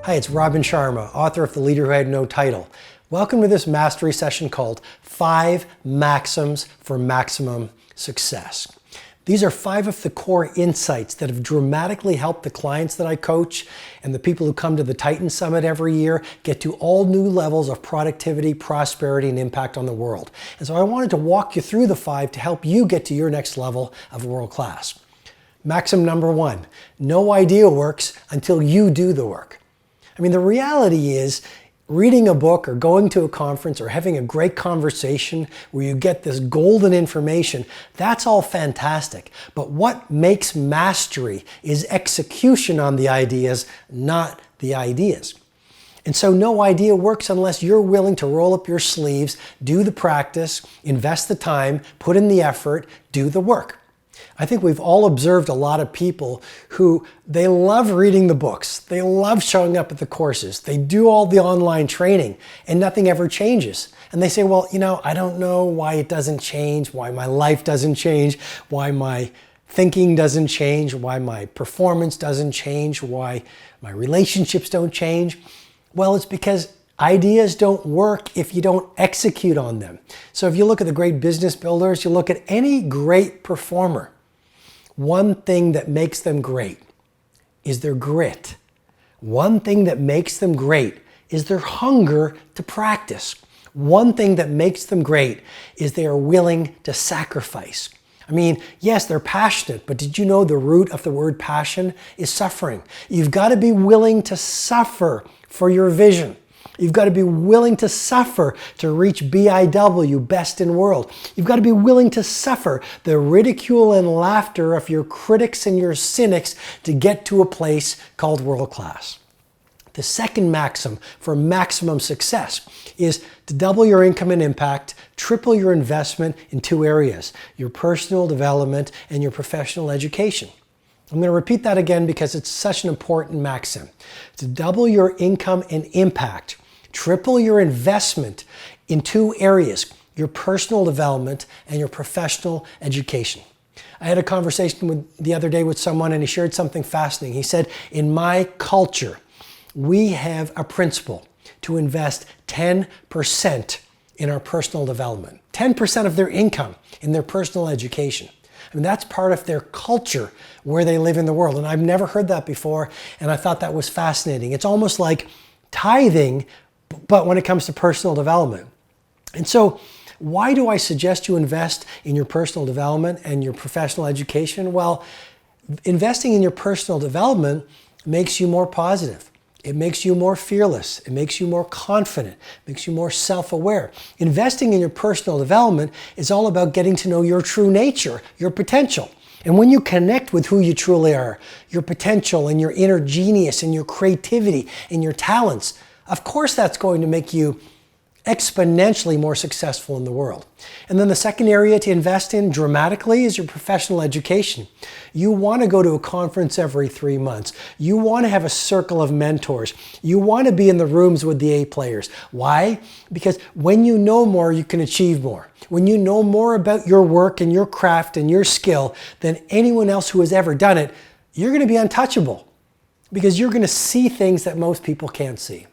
Hi, it's Robin Sharma, author of The Leader Who Had No Title. Welcome to this mastery session called 5 Maxims for Maximum Success. These are 5 of the core insights that have dramatically helped the clients that I coach and the people who come to the Titan Summit every year get to all new levels of productivity, prosperity, and impact on the world. And so I wanted to walk you through the 5 to help you get to your next level of world class. Maxim number 1, no idea works until you do the work. I mean, the reality is reading a book or going to a conference or having a great conversation where you get this golden information, that's all fantastic. But what makes mastery is execution on the ideas, not the ideas. And so no idea works unless you're willing to roll up your sleeves, do the practice, invest the time, put in the effort, do the work. I think we've all observed a lot of people who they love reading the books. They love showing up at the courses. They do all the online training and nothing ever changes. And they say, well, I don't know why it doesn't change, why my life doesn't change, why my thinking doesn't change, why my performance doesn't change, why my relationships don't change. Well, it's because ideas don't work if you don't execute on them. So if you look at the great business builders, you look at any great performer, one thing that makes them great is their grit. One thing that makes them great is their hunger to practice. One thing that makes them great is they are willing to sacrifice. I mean, yes, they're passionate, but did you know the root of the word passion is suffering? You've got to be willing to suffer for your vision. You've got to be willing to suffer to reach BIW, best in world. You've got to be willing to suffer the ridicule and laughter of your critics and your cynics to get to a place called world class. The second maxim for maximum success is to double your income and impact, triple your investment in 2 areas, your personal development and your professional education. I'm going to repeat that again because it's such an important maxim. To double your income and impact, triple your investment in 2 areas, your personal development and your professional education. I had a conversation the other day with someone and he shared something fascinating. He said, in my culture, we have a principle to invest 10% in our personal development, 10% of their income in their personal education. I mean, that's part of their culture where they live in the world. And I've never heard that before, and I thought that was fascinating. It's almost like tithing, but when it comes to personal development. And so why do I suggest you invest in your personal development and your professional education? Well, investing in your personal development makes you more positive. It makes you more fearless. It makes you more confident. It makes you more self-aware. Investing in your personal development is all about getting to know your true nature, your potential. And when you connect with who you truly are, your potential and your inner genius and your creativity and your talents, of course that's going to make you exponentially more successful in the world. And then the second area to invest in dramatically is your professional education. You want to go to a conference every 3 months. You want to have a circle of mentors. You want to be in the rooms with the A players. Why? Because when you know more, you can achieve more. When you know more about your work and your craft and your skill than anyone else who has ever done it, you're going to be untouchable because you're going to see things that most people can't see.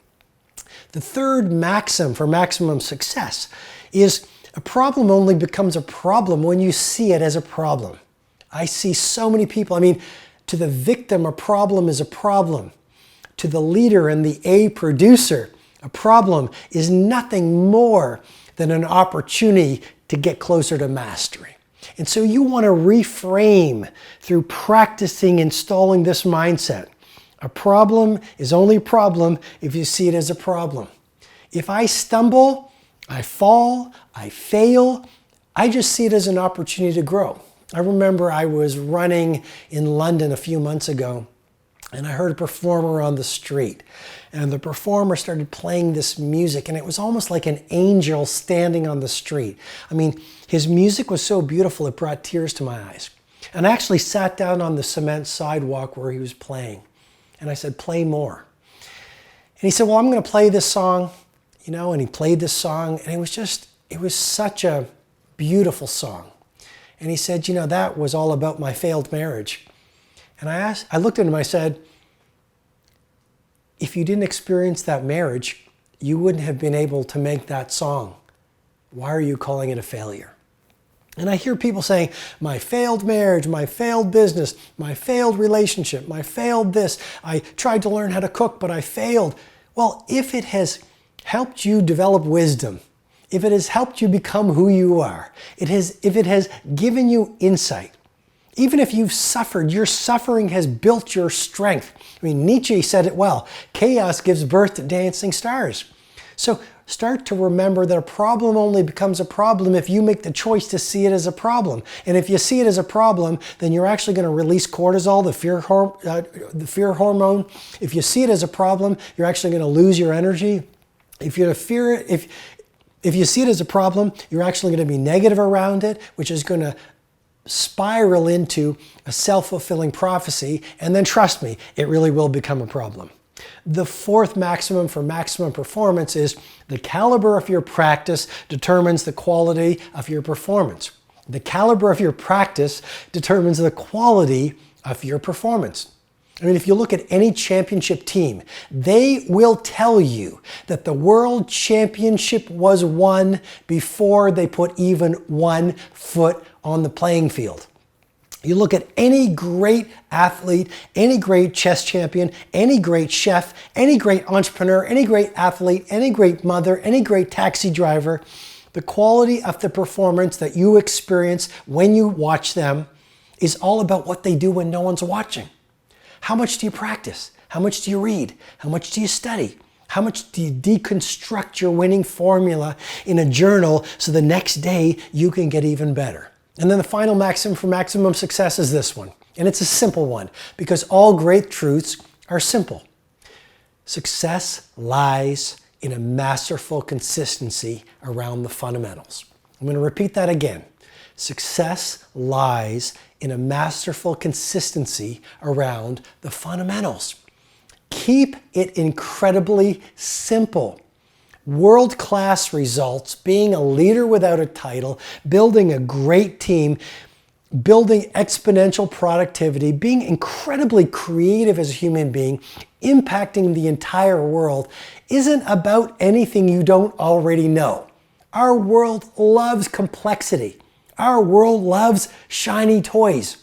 The third maxim for maximum success is a problem only becomes a problem when you see it as a problem. I see so many people, to the victim, a problem is a problem. To the leader and the A producer, a problem is nothing more than an opportunity to get closer to mastery. And so you want to reframe through practicing installing this mindset. A problem is only a problem if you see it as a problem. If I stumble, I fall, I fail, I just see it as an opportunity to grow. I remember I was running in London a few months ago and I heard a performer on the street. And the performer started playing this music and it was almost like an angel standing on the street. His music was so beautiful it brought tears to my eyes. And I actually sat down on the cement sidewalk where he was playing. And I said, play more. And he said, well, I'm going to play this song, and he played this song. And it was such a beautiful song. And he said, that was all about my failed marriage. And I looked at him, I said, if you didn't experience that marriage, you wouldn't have been able to make that song. Why are you calling it a failure? And I hear people saying, my failed marriage, my failed business, my failed relationship, my failed this. I tried to learn how to cook, but I failed. Well, if it has helped you develop wisdom, if it has helped you become who you are, if it has given you insight, even if you've suffered, your suffering has built your strength. I mean, Nietzsche said it well, chaos gives birth to dancing stars. So start to remember that a problem only becomes a problem if you make the choice to see it as a problem. And if you see it as a problem, then you're actually going to release cortisol, the fear hormone. If you see it as a problem, you're actually going to lose your energy. If you see it as a problem, you're actually going to be negative around it, which is going to spiral into a self-fulfilling prophecy. And then trust me, it really will become a problem. The fourth maximum for maximum performance is the caliber of your practice determines the quality of your performance. The caliber of your practice determines the quality of your performance. I mean, if you look at any championship team, they will tell you that the world championship was won before they put even one foot on the playing field. You look at any great athlete, any great chess champion, any great chef, any great entrepreneur, any great athlete, any great mother, any great taxi driver, the quality of the performance that you experience when you watch them is all about what they do when no one's watching. How much do you practice? How much do you read? How much do you study? How much do you deconstruct your winning formula in a journal so the next day you can get even better? And then the final maxim for maximum success is this one. And it's a simple one because all great truths are simple. Success lies in a masterful consistency around the fundamentals. I'm going to repeat that again. Success lies in a masterful consistency around the fundamentals. Keep it incredibly simple. World-class results, being a leader without a title, building a great team, building exponential productivity, being incredibly creative as a human being, impacting the entire world, isn't about anything you don't already know. Our world loves complexity. Our world loves shiny toys.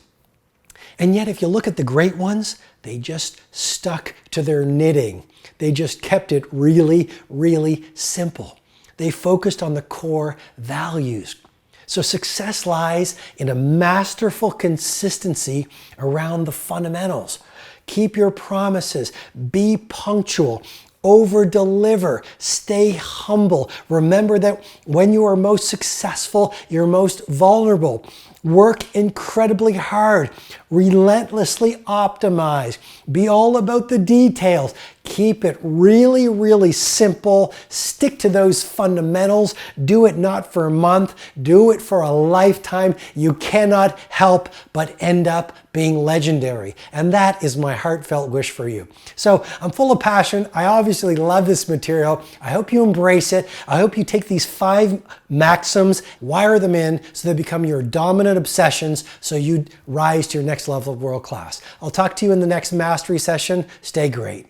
And yet if you look at the great ones, they just stuck to their knitting. They just kept it really, really simple. They focused on the core values. So success lies in a masterful consistency around the fundamentals. Keep your promises. Be punctual. Over-deliver. Stay humble. Remember that when you are most successful, you're most vulnerable. Work incredibly hard. Relentlessly optimize. Be all about the details. Keep it really, really simple. Stick to those fundamentals. Do it not for a month. Do it for a lifetime. You cannot help but end up being legendary. And that is my heartfelt wish for you. So I'm full of passion. I obviously love this material. I hope you embrace it. I hope you take these 5 maxims, wire them in so they become your dominant obsessions so you rise to your next level of world class. I'll talk to you in the next mastery session. Stay great.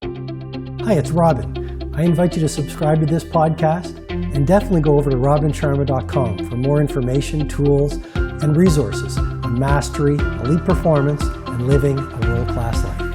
Hi, it's Robin. I invite you to subscribe to this podcast and definitely go over to robinsharma.com for more information, tools, and resources on mastery, elite performance, and living a world-class life.